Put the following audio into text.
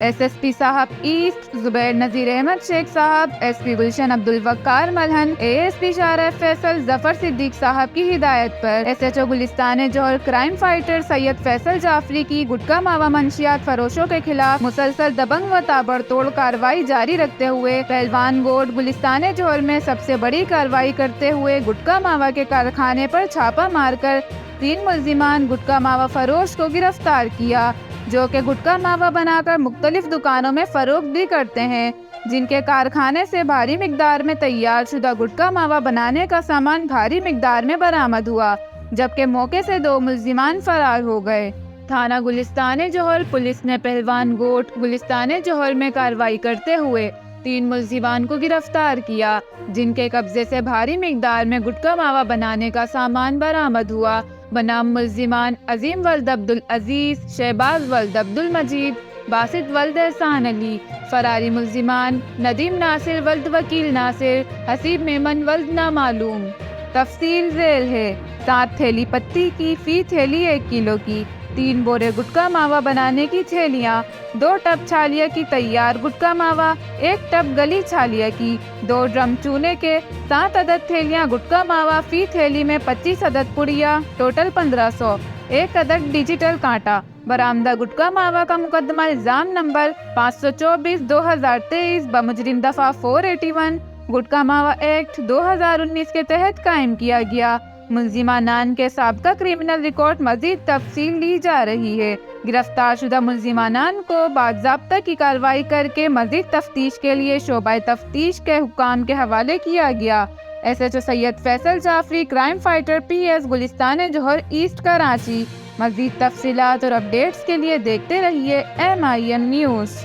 SSP صاحب asset زبیر نذیر احمد شیخ صاحب، SP گلشن عبدالوقار ملہن، ASP شارع فیصل ظفر صدیق صاحب کی ہدایت پر SHO گلستان جوہر کرائم فائٹر سید فیصل جعفری کی گٹکا ماوا منشیات فروشوں کے خلاف مسلسل دبنگ و تابڑ توڑ کارروائی جاری رکھتے ہوئے پہلوان گوٹ گلستان جوہر میں سب سے بڑی کارروائی کرتے ہوئے گٹکا ماوا کے کارخانے پر چھاپہ مار کر 3 ملزمان گٹکا ماوا فروش کو گرفتار کیا، جو کہ گٹکا ماوا بنا کر مختلف دکانوں میں فروخت بھی کرتے ہیں، جن کے کارخانے سے بھاری مقدار میں تیار شدہ گٹکا ماوا بنانے کا سامان بھاری مقدار میں برآمد ہوا، جبکہ موقع سے 2 ملزمان فرار ہو گئے۔ تھانہ گلستان جوہر پولیس نے پہلوان گوٹ گلستان جوہر میں کارروائی کرتے ہوئے 3 ملزمان کو گرفتار کیا، جن کے قبضے سے بھاری مقدار میں گٹکا ماوا بنانے کا سامان برآمد ہوا۔ بنام ملزمان عظیم ولد عبدالعزیز، شہباز ولد عبدالمجید، باسط ولد احسان علی۔ فراری ملزمان ندیم ناصر ولد وکیل ناصر، حسیب میمن ولد نامعلوم۔ تفصیل ذیل ہے۔ 7 تھیلی پتی کی، فی تھیلی 1 کلو کی، 3 بورے گٹکا ماوا بنانے کی تھیلیاں، 2 ٹب چھالیا کی تیار گٹکا ماوا، 1 ٹب گلی چھالیا کی، 2 ڈرم چونے کے، 7 عدد تھیلیاں گٹکا ماوا، فی تھیلی میں 25 عدد پڑیا، ٹوٹل 1500، 1 عدد ڈیجیٹل کانٹا۔ برآمدہ گٹکا ماوا کا مقدمہ الزام نمبر 524/2023 بمجرم دفعہ 481 گٹکا ماوا ایکٹ 2019 کے تحت قائم کیا گیا۔ ملزمانان کے سابقہ کرمنل ریکارڈ مزید تفصیل لی جا رہی ہے۔ گرفتار شدہ ملزمانان کو باضابطہ کی کارروائی کر کے مزید تفتیش کے لیے شعبہ تفتیش کے حکام کے حوالے کیا گیا۔ SHO Syed Faisal Jafri, crime fighter PS Gulistan Johar east Karachi. مزید تفصیلات اور اپڈیٹس کے لیے دیکھتے رہیے MIN نیوز۔